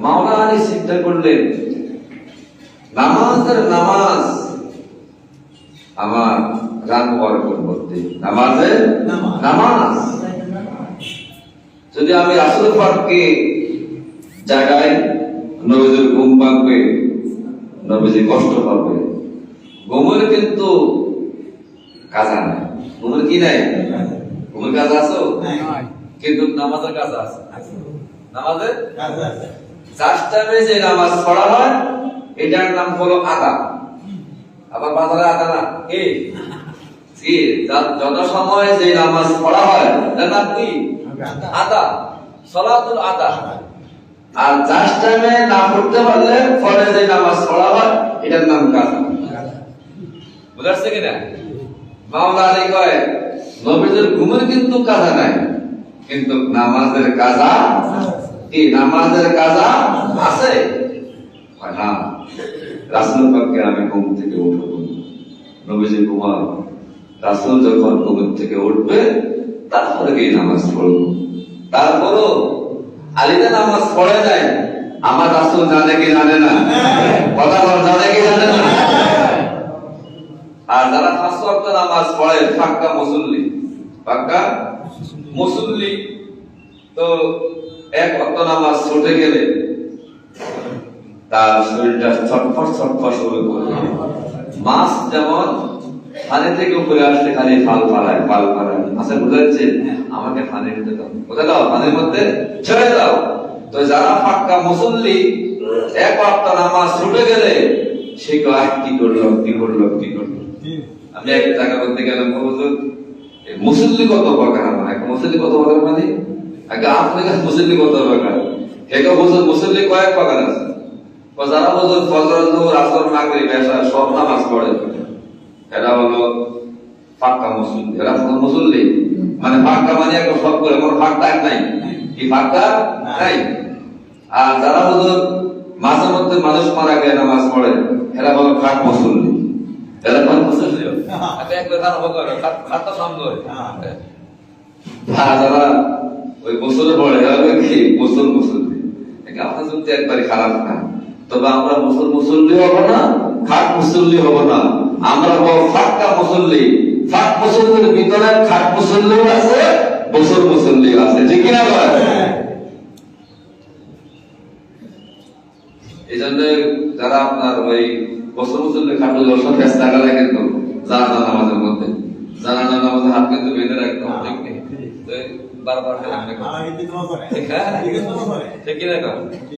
মাওলা আলী চিন্তা করলেন নামাজের নামাজ আমার রাত বরকত মধ্যে নামাজের নামাজ যদি আমি রাসূল পাককে জাগাই নবীজির ঘুম ভাঙবে, নবীজি কষ্ট পাবে। ঘুমের কিন্তু কাজা নাই, ঘুমের কি নাই? ঘুমের কাজ আছে কিন্তু নামাজের কাজ আছে। নামাজের চার টাইমে যে নামাজ পড়া হয় এটার নাম হলো আদা। আবার বাজারে আদা না কি যত সময় যে নামাজ পড়া হয় তার নাম কি? আদা, সালাতুল আদা। আর চার টাইমে না পড়তে পারলে পরে যে নামাজ পড়া হয় এটার নাম কাজা। বুঝাচ্ছে কিনা? মাওলা আলী কয় নবীদের ঘুমের কিন্তু কাজা নাই, কিন্তু নামাজের কাজা কি? নামাজের কাজা আছে না। রাসূল পাককে আমি ঘুম থেকে উঠবো, নবীজি ঘুমাল, রাসূল যখন ঘুম থেকে উঠবে তারপরে গিয়ে নামাজ পড়বো। তারপরও আলীতে নামাজ পড়ে নাই, আমার রাসূল জানে কি জানে না? কথা বল, জানে কি জানে না? আর যারা 5 ওয়াক্ত নামাজ পড়ে পাক্কা মুসল্লি, পাক্কা মুসল্লি, তো এক ওয়াক্ত নামাজ ছুটে গেলে তার শরীরটা ছটফট ছটফট শুরু করে। মাছ যেমন পানি থেকে উপরে আসলে খালি ফাল ফালায় আচ্ছা বুঝাচ্ছে আমাকে পানির মধ্যে দাও, কোথায় দাও? পানির মধ্যে ছেড়ে দাও। তো যারা পাক্কা মুসল্লি এক ওয়াক্ত নামাজ ছুটে গেলে সে কি করলো। আমি এক জায়গা বলতে গেলাম মুসল্লি কত প্রকার, আমার একটা মুসল্লি কত প্রকার মানে আগে আপনার কাছে মুসল্লি কত প্রকার, একটা বছর মুসল্লি কয়েক প্রকার আছে। যারা বছর ফজর যোহর আসর মাগরিব এশা সব নামাজ পড়ে এরা হলো পাক্কা মুসল্লি। এরা মুসল্লি মানে পাক্কা মানে একটা সব করে, কোনো ফাঁক টাক নাই, কি ফাঁকা নাই। আর যারা বছর মাঝে মধ্যে মানুষ মারা গেলে নামাজ পড়ে এরা হলো ফাঁক মুসল্লি। এরা ফাঁক মুসল্লি যারা ওই গোসলে পড়ে এরা কি গোসল মুসল্লি। আপনার যুক্তি একবারে খারাপ না, তবে আমরা মুসল্লি হব না, খাট মুসল্লি হব না, আমরা হব ফাঁকা মুসল্লি। ফাঁক মুসল্লির ভিতরে খাট মুসল্লিও আছে, গোসল মুসল্লিও আছে, ঠিক কিনা? এই জন্য যারা আপনার ওই গোসল মুসল্লি খাট মুসল্লির সব ব্যস্ত থাকা কিন্তু জানাজা নামাজের মধ্যে, জানাজা নামাজের হাত কিন্তু বেঁধে রাখতে হবে, ঠিক নেই? বারবার ঠিক কিনা?